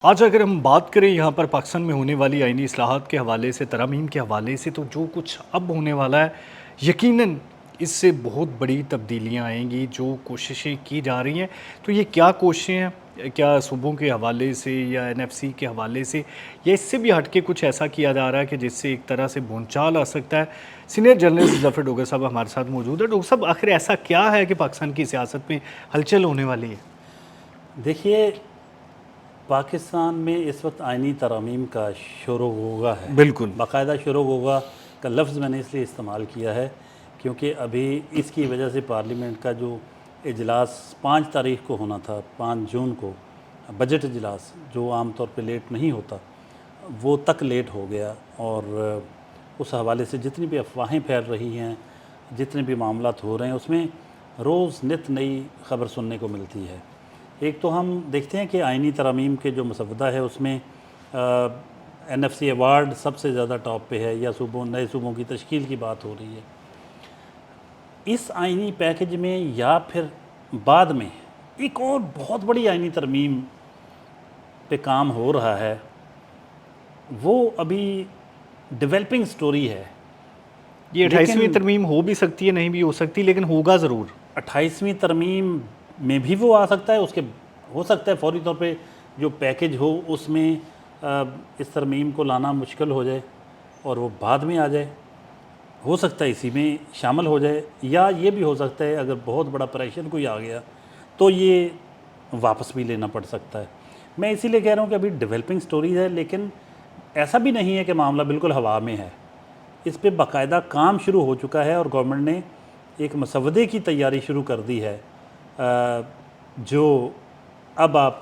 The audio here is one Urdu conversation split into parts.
آج اگر ہم بات کریں یہاں پر پاکستان میں ہونے والی آئینی اصلاحات کے حوالے سے، ترامیم کے حوالے سے، تو جو کچھ اب ہونے والا ہے یقیناً اس سے بہت بڑی تبدیلیاں آئیں گی جو کوششیں کی جا رہی ہیں۔ تو یہ کیا کوششیں ہیں؟ کیا صوبوں کے حوالے سے یا این ایف سی کے حوالے سے یا اس سے بھی ہٹ کے کچھ ایسا کیا جا رہا ہے کہ جس سے ایک طرح سے بھونچال آ سکتا ہے؟ سینئر جرنلسٹ ظفر ڈوگر صاحب ہمارے ساتھ موجود ہے۔ ڈوگر صاحب، آخر ایسا کیا ہے کہ پاکستان کی سیاست میں ہلچل ہونے والی ہے؟ دیکھیے، پاکستان میں اس وقت آئینی ترامیم کا شور و غوغا ہے۔ بالکل باقاعدہ شور و غوغا کا لفظ میں نے اس لیے استعمال کیا ہے کیونکہ ابھی اس کی وجہ سے پارلیمنٹ کا جو اجلاس 5 تاریخ کو ہونا تھا، 5 جون کو، بجٹ اجلاس جو عام طور پہ لیٹ نہیں ہوتا، وہ تک لیٹ ہو گیا، اور اس حوالے سے جتنی بھی افواہیں پھیل رہی ہیں، جتنے بھی معاملات ہو رہے ہیں، اس میں روز نت نئی خبر سننے کو ملتی ہے۔ ایک تو ہم دیکھتے ہیں کہ آئینی ترامیم کے جو مسودہ ہے اس میں این ایف سی ایوارڈ سب سے زیادہ ٹاپ پہ ہے، یا نئے صوبوں کی تشکیل کی بات ہو رہی ہے۔ اس آئینی پیکج میں یا پھر بعد میں ایک اور بہت بڑی آئینی ترمیم پہ کام ہو رہا ہے، وہ ابھی ڈیولپنگ سٹوری ہے۔ یہ 28ویں ترمیم ہو بھی سکتی ہے، نہیں بھی ہو سکتی، لیکن ہوگا ضرور۔ 28ویں ترمیم میں بھی وہ آ سکتا ہے، اس کے ہو سکتا ہے فوری طور پہ جو پیکج ہو اس میں اس ترمیم کو لانا مشکل ہو جائے اور وہ بعد میں آ جائے، ہو سکتا ہے اسی میں شامل ہو جائے، یا یہ بھی ہو سکتا ہے اگر بہت بڑا پریشر کوئی آ گیا تو یہ واپس بھی لینا پڑ سکتا ہے۔ میں اسی لیے کہہ رہا ہوں کہ ابھی ڈیولپنگ سٹوریز ہے، لیکن ایسا بھی نہیں ہے کہ معاملہ بالکل ہوا میں ہے۔ اس پہ باقاعدہ کام شروع ہو چکا ہے اور گورنمنٹ نے ایک مسودے کی تیاری شروع کر دی ہے، جو اب آپ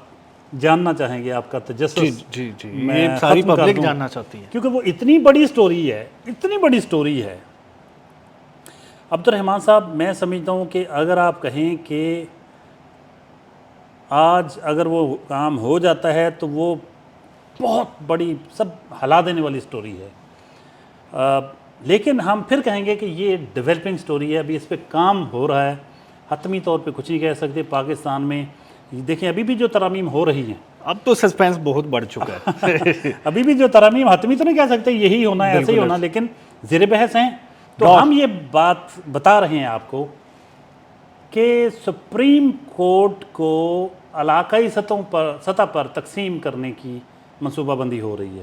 جاننا چاہیں گے، آپ کا تجسس جی میں یہ ساری ختم کر پبلک دوں، جاننا چاہتی ہے، کیونکہ وہ اتنی بڑی سٹوری ہے۔ عبد الرحمن صاحب، میں سمجھتا ہوں کہ اگر آپ کہیں کہ آج اگر وہ کام ہو جاتا ہے تو وہ بہت بڑی، سب ہلا دینے والی سٹوری ہے، لیکن ہم پھر کہیں گے کہ یہ ڈیولپنگ سٹوری ہے، ابھی اس پہ کام ہو رہا ہے، حتمی طور پہ کچھ نہیں کہہ سکتے۔ پاکستان میں دیکھیں ابھی بھی جو ترامیم ہو رہی ہیں، اب تو سسپینس بہت بڑھ چکا ہے۔ ابھی بھی جو ترامیم حتمی تو نہیں کہہ سکتے یہی ہونا ہے، ایسے ہی ہونا، لیکن زیر بحث ہیں۔ تو ہم یہ بات بتا رہے ہیں آپ کو کہ سپریم کورٹ کو علاقائی سطح پر تقسیم کرنے کی منصوبہ بندی ہو رہی ہے،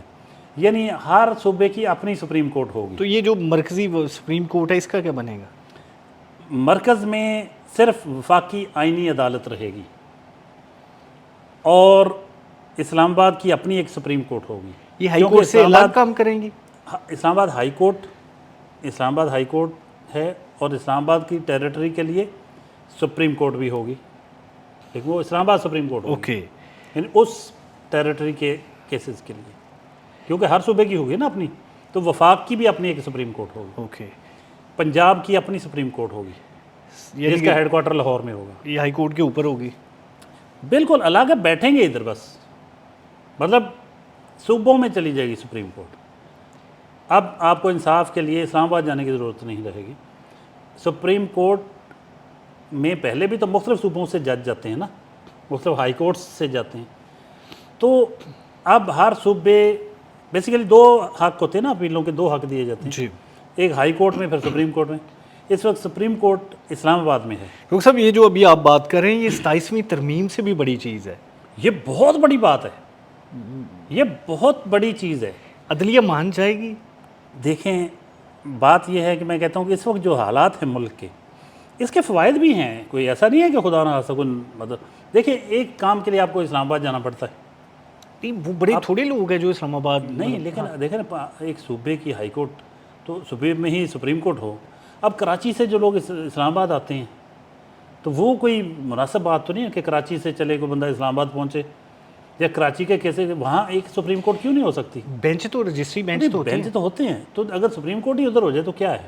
یعنی ہر صوبے کی اپنی سپریم کورٹ ہوگی۔ تو یہ جو مرکزی سپریم کورٹ ہے، اس کا کیا بنے گا؟ مرکز میں صرف وفاقی آئینی عدالت رہے گی، اور اسلام آباد کی اپنی ایک سپریم کورٹ ہوگی۔ یہ ہائی کورٹ سے الگ کام کریں گی؟ اسلام آباد ہائی کورٹ ہے، اور اسلام آباد کی ٹیریٹری کے لیے سپریم کورٹ بھی ہوگی، لیکن وہ اسلام آباد سپریم کورٹ ہوگی، یعنی اس ٹیریٹری کے کیسز کے لیے، کیونکہ ہر صوبے کی ہوگی نا اپنی، تو وفاق کی بھی اپنی ایک سپریم کورٹ ہوگی، پنجاب کی اپنی سپریم کورٹ ہوگی، جس کا ہیڈ کوارٹر لاہور میں ہوگا۔ یہ ہائی کورٹ کے اوپر ہوگی؟ بالکل الگ ہے، بیٹھیں گے ادھر، بس مطلب صوبوں میں چلی جائے گی سپریم کورٹ۔ اب آپ کو انصاف کے لیے اسلام آباد جانے کی ضرورت نہیں رہے گی۔ سپریم کورٹ میں پہلے بھی تو مختلف صوبوں سے جج جاتے ہیں نا، مختلف ہائی کورٹس سے جاتے ہیں، تو اب ہر صوبے بیسیکلی 2 حق ہوتے ہیں نا، اپیلوں کے 2 حق دیے جاتے ہیں، ایک ہائی کورٹ میں، پھر سپریم کورٹ میں۔ اس وقت سپریم کورٹ اسلام آباد میں ہے۔ ڈاکٹر صاحب، یہ جو ابھی آپ بات کر رہے ہیں، یہ 27ویں ترمیم سے بھی بڑی چیز ہے، یہ بہت بڑی بات ہے، یہ بہت بڑی چیز ہے۔ عدلیہ مان جائے گی؟ دیکھیں، بات یہ ہے کہ میں کہتا ہوں کہ اس وقت جو حالات ہیں ملک کے، اس کے فوائد بھی ہیں، کوئی ایسا نہیں ہے کہ خدا نہ خاصہ مطلب دیکھیں، ایک کام کے لیے آپ کو اسلام آباد جانا پڑتا ہے، وہ بڑے تھوڑے لوگ ہیں جو اسلام آباد نہیں، لیکن دیکھیں نا، ایک صوبے کی ہائی کورٹ تو صوبے میں ہی سپریم کورٹ ہو۔ اب کراچی سے جو لوگ اسلام آباد آتے ہیں تو وہ کوئی مناسب بات تو نہیں ہے کہ کراچی سے چلے کوئی بندہ اسلام آباد پہنچے، یا کراچی کے کیسے وہاں ایک سپریم کورٹ کیوں نہیں ہو سکتی؟ بینچ تو رجسٹری بینچ تو ہوتے ہیں، تو اگر سپریم کورٹ ہی ادھر ہو جائے تو کیا ہے؟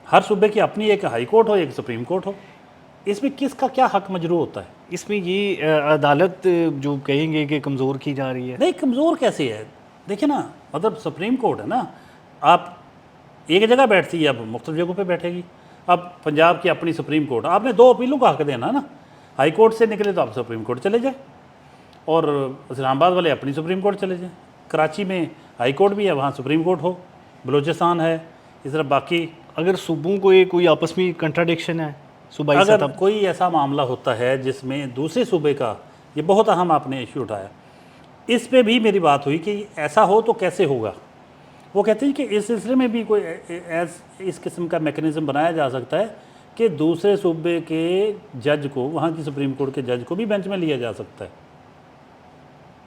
ہر صوبے کی اپنی ایک ہائی کورٹ ہو، ایک سپریم کورٹ ہو، اس میں کس کا کیا حق مجروح ہوتا ہے؟ اس میں یہ عدالت جو کہیں گے کہ کمزور کی جا رہی ہے؟ نہیں، کمزور کیسے ہے؟ دیکھیں نا، مطلب سپریم کورٹ ہے نا، آپ ایک جگہ بیٹھتی ہے، اب مختلف جگہوں پہ بیٹھے گی۔ اب پنجاب کی اپنی سپریم کورٹ، آپ نے 2 اپیلوں کا حق دینا نا، ہائی کورٹ سے نکلے تو آپ سپریم کورٹ چلے جائیں، اور اسلام آباد والے اپنی سپریم کورٹ چلے جائیں. کراچی میں ہائی کورٹ بھی ہے, وہاں سپریم کورٹ ہو. بلوچستان ہے, اس طرح باقی. اگر صوبوں کو یہ کوئی آپس میں کنٹراڈکشن ہے صوبائی اگر سطح کوئی ایسا معاملہ ہوتا ہے جس میں دوسرے صوبے کا, یہ بہت اہم آپ نے ایشو اٹھایا, اس پہ بھی میری بات ہوئی کہ ایسا ہو تو کیسے ہوگا. وہ کہتے ہیں کہ اس سلسلے میں بھی کوئی اس قسم کا میکنزم بنایا جا سکتا ہے کہ دوسرے صوبے کے جج کو, وہاں کی سپریم کورٹ کے جج کو بھی بینچ میں لیا جا سکتا ہے.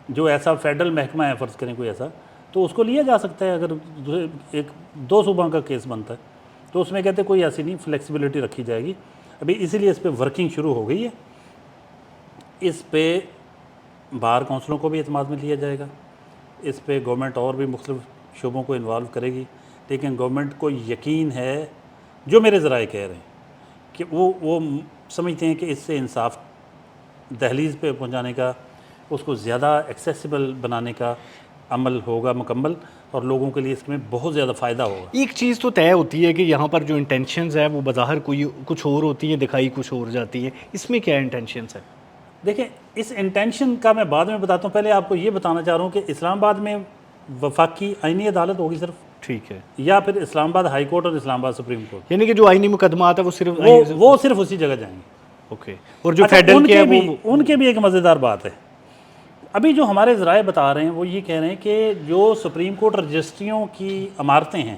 جو ایسا فیڈرل محکمہ ہے, فرض کریں کوئی ایسا, تو اس کو لیا جا سکتا ہے اگر ایک دو صوبوں کا کیس بنتا ہے. تو اس میں کہتے ہیں کوئی ایسی نہیں, فلیکسیبلٹی رکھی جائے گی. ابھی اسی لیے اس پہ ورکنگ شروع ہو گئی ہے. اس پہ بار کونسلوں کو بھی اعتماد میں لیا جائے گا. اس پہ گورنمنٹ اور بھی مختلف شعبوں کو انوالو کرے گی. لیکن گورنمنٹ کو یقین ہے, جو میرے ذرائع کہہ رہے ہیں, کہ وہ سمجھتے ہیں کہ اس سے انصاف دہلیز پہ پہنچانے کا, اس کو زیادہ ایکسیسیبل بنانے کا عمل ہوگا مکمل, اور لوگوں کے لیے اس میں بہت زیادہ فائدہ ہوگا. ایک چیز تو طے ہوتی ہے کہ یہاں پر جو انٹینشنز ہے وہ بظاہر کوئی کچھ اور ہوتی ہیں, دکھائی کچھ اور جاتی ہے. اس میں کیا انٹینشنز ہے؟ دیکھیں, اس انٹینشن کا میں بعد میں بتاتا ہوں. پہلے آپ کو یہ بتانا چاہ رہا ہوں کہ اسلام آباد میں وفاقی آئینی عدالت ہوگی صرف, ٹھیک ہے, یا پھر اسلام آباد ہائی کورٹ اور اسلام آباد سپریم کورٹ, یعنی کہ جو آئینی مقدمات ہے وہ صرف وہ صرف اسی جگہ جائیں گے. اوکے. اور جو اچھا, فیڈرل کے ہیں ان کے بھی ایک مزیدار بات ہے. ابھی جو ہمارے ذرائع بتا رہے ہیں وہ یہ کہہ رہے ہیں کہ جو سپریم کورٹ رجسٹریوں کی عمارتیں ہیں,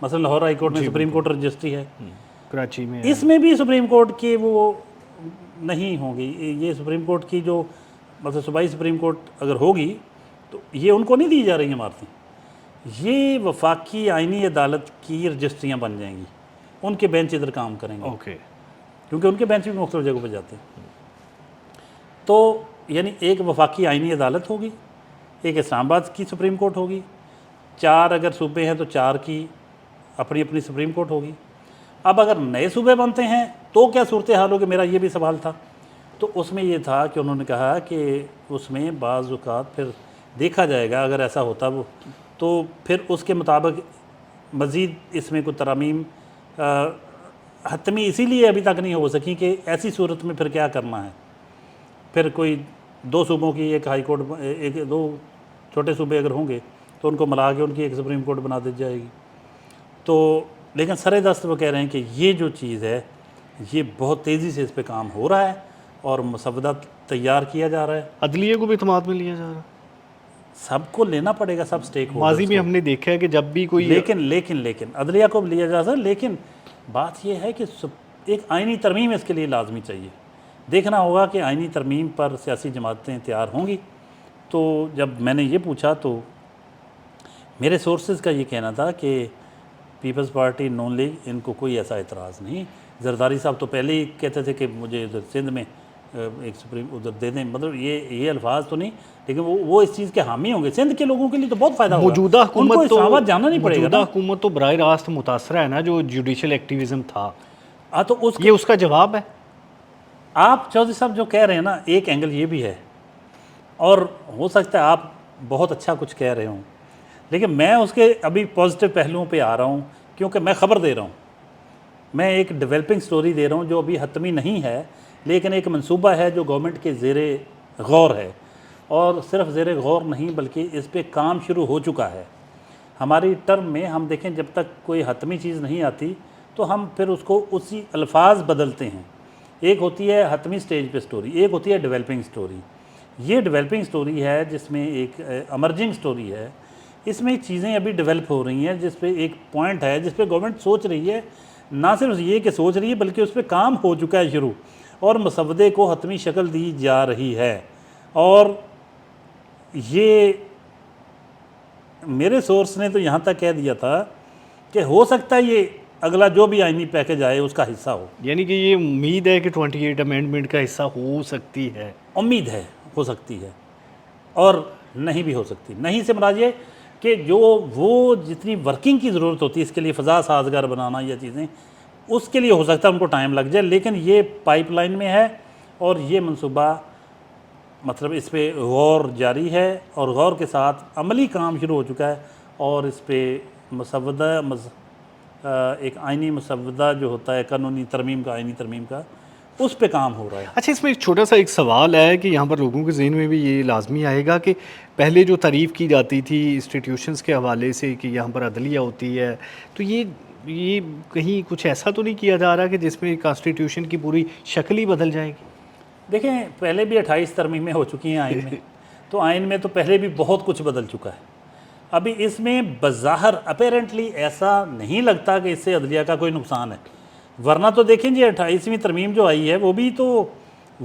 مثلا لاہور ہائی کورٹ میں سپریم کورٹ رجسٹری ہے, کراچی میں اس میں بھی سپریم کورٹ کی وہ نہیں ہوں گی. یہ سپریم کورٹ کی جو مطلب صوبائی سپریم کورٹ اگر ہوگی تو یہ ان کو نہیں دی جا رہی عمارتیں, یہ وفاقی آئینی عدالت کی رجسٹریاں بن جائیں گی. ان کے بینچ ادھر کام کریں گے, اوکے, کیونکہ ان کے بینچ بھی مختلف جگہوں پہ جاتے ہیں. تو یعنی ایک وفاقی آئینی عدالت ہوگی, ایک اسلام آباد کی سپریم کورٹ ہوگی, 4 اگر صوبے ہیں تو 4 کی اپنی اپنی سپریم کورٹ ہوگی. اب اگر نئے صوبے بنتے ہیں تو کیا صورتحال ہوگی, میرا یہ بھی سوال تھا. تو اس میں یہ تھا کہ انہوں نے کہا کہ اس میں بعض اوقات پھر دیکھا جائے گا, اگر ایسا ہوتا وہ تو پھر اس کے مطابق مزید اس میں کوئی ترامیم حتمی اسی لیے ابھی تک نہیں ہو سکی کہ ایسی صورت میں پھر کیا کرنا ہے. پھر کوئی 2 صوبوں کی ایک ہائی کورٹ, ایک 2 چھوٹے صوبے اگر ہوں گے تو ان کو ملا کے ان کی ایک سپریم کورٹ بنا دی جائے گی. تو لیکن سر دست وہ کہہ رہے ہیں کہ یہ جو چیز ہے یہ بہت تیزی سے اس پہ کام ہو رہا ہے اور مسودہ تیار کیا جا رہا ہے. عدلیہ کو بھی اعتماد میں لیا جا رہا ہے. سب کو لینا پڑے گا, سب سٹیک ہولڈرز ماضی میں ہم نے دیکھا ہے کہ جب بھی کوئی لیکن عدلیہ کو بھی لیا جا سکتا ہے. لیکن بات یہ ہے کہ ایک آئینی ترمیم اس کے لیے لازمی چاہیے. دیکھنا ہوگا کہ آئینی ترمیم پر سیاسی جماعتیں تیار ہوں گی. تو جب میں نے یہ پوچھا تو میرے سورسز کا یہ کہنا تھا کہ پیپلز پارٹی, نون لیگ, ان کو کوئی ایسا اعتراض نہیں. زرداری صاحب تو پہلے ہی کہتے تھے کہ مجھے ادھر سندھ میں ایک سپریم ادھر دے دیں, مطلب یہ الفاظ تو نہیں, لیکن وہ اس چیز کے حامی ہوں گے. سندھ کے لوگوں کے لیے تو بہت فائدہ ہوگا. موجودہ ان کو حکومت تو اسلام آباد جانا نہیں پڑے گا. موجودہ حکومت تو براہ راست متاثرہ ہے نا, جو جوڈیشل ایکٹیویزم تھا, تو یہ اس کا جواب ہے. آپ چودھری صاحب جو کہہ رہے ہیں نا, ایک اینگل یہ بھی ہے, اور ہو سکتا ہے آپ بہت اچھا کچھ کہہ رہے ہوں, لیکن میں اس کے ابھی پازیٹیو پہلوؤں پہ آ رہا ہوں, کیونکہ میں خبر دے رہا ہوں. میں ایک ڈیولپنگ سٹوری دے رہا ہوں جو ابھی حتمی نہیں ہے, لیکن ایک منصوبہ ہے جو گورنمنٹ کے زیر غور ہے. اور صرف زیر غور نہیں بلکہ اس پہ کام شروع ہو چکا ہے. ہماری ٹرم میں ہم دیکھیں جب تک کوئی حتمی چیز نہیں آتی تو ہم پھر اس کو اسی الفاظ بدلتے ہیں. ایک ہوتی ہے حتمی سٹیج پہ سٹوری, ایک ہوتی ہے ڈیولپنگ سٹوری. یہ ڈیولپنگ سٹوری ہے جس میں ایک امرجنگ سٹوری ہے. اس میں چیزیں ابھی ڈیولپ ہو رہی ہیں جس پہ ایک پوائنٹ ہے جس پہ گورنمنٹ سوچ رہی ہے, نہ صرف یہ کہ سوچ رہی ہے بلکہ اس پہ کام ہو چکا ہے شروع, اور مسودے کو حتمی شکل دی جا رہی ہے. اور یہ میرے سورس نے تو یہاں تک کہہ دیا تھا کہ ہو سکتا ہے یہ اگلا جو بھی آئینی پیکج آئے اس کا حصہ ہو. یعنی کہ یہ امید ہے کہ 28 امینڈمنٹ کا حصہ ہو سکتی ہے. امید ہے, ہو سکتی ہے, اور نہیں بھی ہو سکتی. نہیں سے مراد یہ کہ جو وہ جتنی ورکنگ کی ضرورت ہوتی ہے اس کے لیے فضا سازگار بنانا یا چیزیں, اس کے لیے ہو سکتا ہے ان کو ٹائم لگ جائے, لیکن یہ پائپ لائن میں ہے اور یہ منصوبہ مطلب اس پہ غور جاری ہے, اور غور کے ساتھ عملی کام شروع ہو چکا ہے. اور اس پہ مسودہ ایک آئینی مسودہ جو ہوتا ہے قانونی ترمیم کا, آئینی ترمیم کا, اس پہ کام ہو رہا ہے۔ اچھا، اس میں ایک چھوٹا سا ایک سوال ہے کہ یہاں پر لوگوں کے ذہن میں بھی یہ لازمی آئے گا کہ پہلے جو تعریف کی جاتی تھی انسٹیٹیوشنز کے حوالے سے کہ یہاں پر عدلیہ ہوتی ہے، تو یہ کہیں کچھ ایسا تو نہیں کیا جا رہا کہ جس میں کانسٹیٹیوشن کی پوری شکل ہی بدل جائے گی؟ دیکھیں، پہلے بھی 28 ترمیمیں ہو چکی ہیں آئین میں، تو آئین میں تو پہلے بھی بہت کچھ بدل چکا ہے۔ ابھی اس میں بظاہر اپیرنٹلی ایسا نہیں لگتا کہ اس سے عدلیہ کا کوئی نقصان ہے، ورنہ تو دیکھیں جی 28ویں ترمیم جو آئی ہے وہ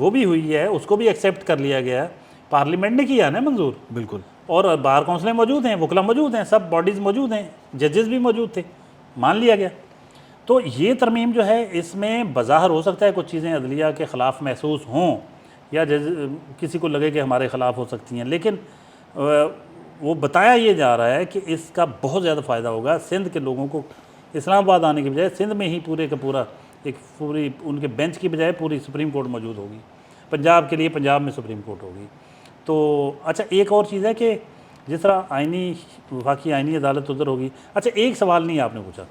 بھی ہوئی ہے، اس کو بھی ایکسیپٹ کر لیا گیا ہے، پارلیمنٹ نے کیا نا منظور، بالکل، اور بار کونسلیں موجود ہیں، وکلا موجود ہیں، سب باڈیز موجود ہیں، ججز بھی موجود تھے، مان لیا گیا۔ تو یہ ترمیم جو ہے اس میں بظاہر ہو سکتا ہے کچھ چیزیں عدلیہ کے خلاف محسوس ہوں یا کسی کو لگے کہ ہمارے خلاف ہو سکتی ہیں، لیکن وہ بتایا یہ جا رہا ہے کہ اس کا بہت زیادہ فائدہ ہوگا سندھ کے لوگوں کو۔ اسلام آباد آنے کے بجائے سندھ میں ہی پورے کا پورا ایک پوری ان کے بینچ کی بجائے پوری سپریم کورٹ موجود ہوگی، پنجاب کے لیے پنجاب میں سپریم کورٹ ہوگی۔ تو اچھا، ایک اور چیز ہے کہ جس طرح وفاقی آئینی عدالت ادھر ہوگی۔ اچھا، ایک سوال نہیں آپ نے پوچھا،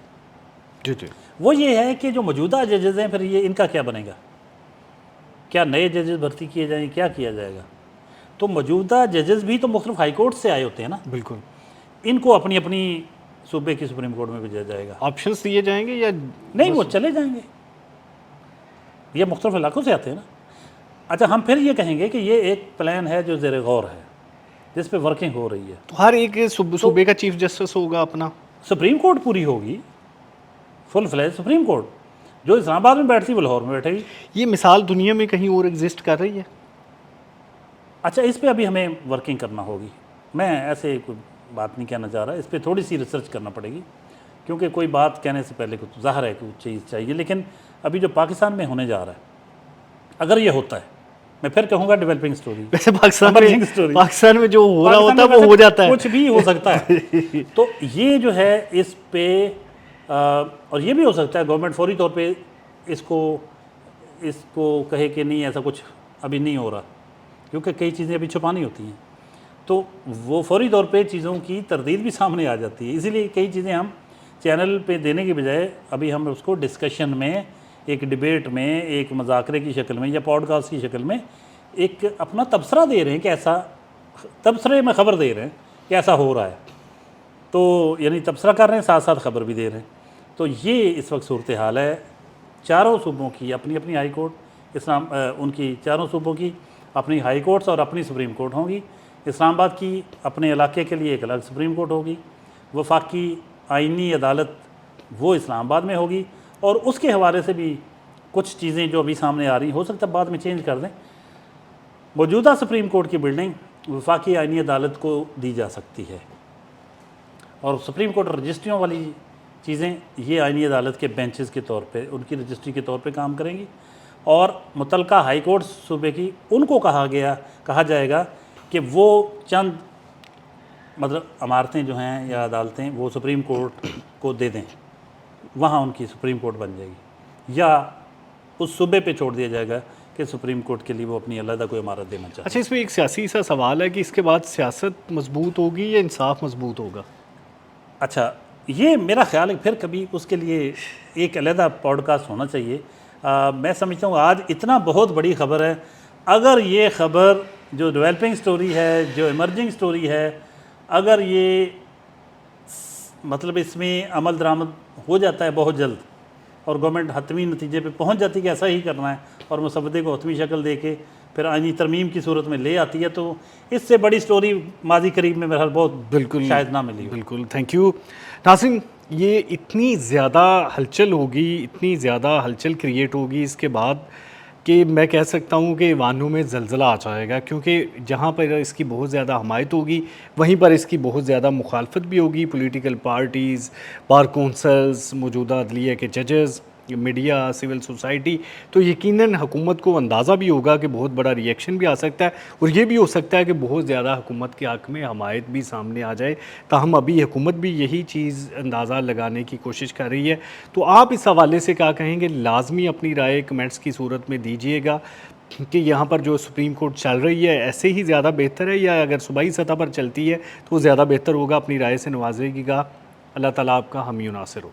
جی، وہ یہ ہے کہ جو موجودہ ججز ہیں پھر یہ ان کا کیا بنے گا؟ کیا نئے ججز بھرتی کیے جائیں، کیا کیا جائے گا؟ تو موجودہ ججز بھی تو مختلف ہائی کورٹ سے آئے ہوتے ہیں نا، بالکل۔ ان کو اپنی اپنی صوبے کی سپریم کورٹ میں بھیجا جائے گا؟ آپشنز دیے جائیں گے یا نہیں، وہ چلے جائیں گے، یہ مختلف علاقوں سے آتے ہیں نا۔ اچھا، ہم پھر یہ کہیں گے کہ یہ ایک پلان ہے جو زیر غور ہے، جس پہ ورکنگ ہو رہی ہے۔ تو ہر ایک صوبے کا چیف جسٹس ہوگا اپنا؟ سپریم کورٹ پوری ہوگی، فل فلیج سپریم کورٹ، جو اسلام آباد میں بیٹھتی وہ لاہور میں بیٹھے گی۔ یہ مثال دنیا میں کہیں اور ایگزسٹ کر رہی ہے؟ اچھا، اس پہ ابھی ہمیں ورکنگ کرنا ہوگی، میں ایسے کوئی بات نہیں کہنا چاہ رہا، اس پہ تھوڑی سی ریسرچ کرنا پڑے گی، کیونکہ کوئی بات کہنے سے پہلے کچھ ظاہر ہے کہ کچھ چیز چاہیے۔ لیکن ابھی جو پاکستان میں ہونے جا رہا ہے، اگر یہ ہوتا ہے، میں پھر کہوں گا ڈیولپنگ سٹوری، ویسے ایمرجنگ سٹوری، پاکستان میں جو ہو رہا ہوتا ہے وہ ہو جاتا ہے، کچھ بھی ہو سکتا ہے۔ تو یہ جو ہے اس پہ اور یہ بھی ہو سکتا ہے گورنمنٹ فوری طور پہ اس کو کہے کہ نہیں، ایسا کچھ ابھی نہیں ہو رہا، کیونکہ کئی چیزیں ابھی چھپانی ہوتی ہیں، تو وہ فوری طور پہ چیزوں کی تردید بھی سامنے آ جاتی ہے۔ اسی لیے کئی چیزیں ہم چینل پہ دینے کے بجائے ابھی ہم اس کو ڈسکشن میں، ایک ڈیبیٹ میں، ایک مذاکرے کی شکل میں یا پوڈ کاسٹ کی شکل میں ایک اپنا تبصرہ دے رہے ہیں کہ ایسا، تبصرے میں خبر دے رہے ہیں کہ ایسا ہو رہا ہے، تو یعنی تبصرہ کر رہے ہیں ساتھ ساتھ خبر بھی دے رہے ہیں۔ تو یہ اس وقت صورتحال ہے، چاروں صوبوں کی اپنی اپنی ہائی کورٹ، ان کی چاروں صوبوں کی اپنی ہائی کورٹس اور اپنی سپریم کورٹ ہوں گی۔ اسلام آباد کی اپنے علاقے کے لیے ایک الگ سپریم کورٹ ہوگی، وفاقی آئینی عدالت وہ اسلام آباد میں ہوگی، اور اس کے حوالے سے بھی کچھ چیزیں جو ابھی سامنے آ رہی ہیں ہو سکتا ہے بعد میں چینج کر دیں۔ موجودہ سپریم کورٹ کی بلڈنگ وفاقی آئینی عدالت کو دی جا سکتی ہے، اور سپریم کورٹ رجسٹریوں والی چیزیں یہ آئینی عدالت کے بینچز کے طور پہ، ان کی رجسٹری کے طور پہ کام کریں گی، اور متعلقہ ہائی کورٹ صوبے کی ان کو کہا جائے گا کہ وہ چند مطلب عمارتیں جو ہیں یا عدالتیں وہ سپریم کورٹ کو دے دیں، وہاں ان کی سپریم کورٹ بن جائے گی، یا اس صوبے پہ چھوڑ دیا جائے گا کہ سپریم کورٹ کے لیے وہ اپنی علیحدہ کوئی عمارت دینا چاہتے ہیں۔ اچھا، اس میں ایک سیاسی سا سوال ہے کہ اس کے بعد سیاست مضبوط ہوگی یا انصاف مضبوط ہوگا؟ اچھا، یہ میرا خیال ہے پھر کبھی اس کے لیے ایک علیحدہ پوڈ کاسٹ ہونا چاہیے۔ میں سمجھتا ہوں آج اتنا بہت بڑی خبر ہے، اگر یہ خبر جو ڈیولپنگ سٹوری ہے، جو ایمرجنگ سٹوری ہے، اگر یہ مطلب اس میں عمل درآمد ہو جاتا ہے بہت جلد، اور گورنمنٹ حتمی نتیجے پہ پہنچ جاتی ہے کہ ایسا ہی کرنا ہے، اور مسودے کو حتمی شکل دے کے پھر آئینی ترمیم کی صورت میں لے آتی ہے، تو اس سے بڑی سٹوری ماضی قریب میں بہرحال بہت بالکل شاید نہ ملی ہو۔ بالکل، تھینک یو ناظرین۔ یہ اتنی زیادہ ہلچل ہوگی، اتنی زیادہ ہلچل کریٹ ہوگی اس کے بعد کہ میں کہہ سکتا ہوں کہ ایوانوں میں زلزلہ آ جائے گا، کیونکہ جہاں پر اس کی بہت زیادہ حمایت ہوگی وہیں پر اس کی بہت زیادہ مخالفت بھی ہوگی۔ پولیٹیکل پارٹیز، بار کونسلز، موجودہ عدلیہ کے ججز، میڈیا، سول سوسائٹی، تو یقیناً حکومت کو اندازہ بھی ہوگا کہ بہت بڑا ریئیکشن بھی آ سکتا ہے، اور یہ بھی ہو سکتا ہے کہ بہت زیادہ حکومت کے حق میں حمایت بھی سامنے آ جائے۔ تاہم ابھی حکومت بھی یہی چیز اندازہ لگانے کی کوشش کر رہی ہے۔ تو آپ اس حوالے سے کیا کہیں گے؟ لازمی اپنی رائے کمنٹس کی صورت میں دیجیے گا کہ یہاں پر جو سپریم کورٹ چل رہی ہے ایسے ہی زیادہ بہتر ہے، یا اگر صوبائی سطح پر چلتی ہے تو وہ زیادہ بہتر ہوگا؟ اپنی رائے سے نوازے گی گا۔ اللہ تعالیٰ آپ کا حامی و ناصر ہو۔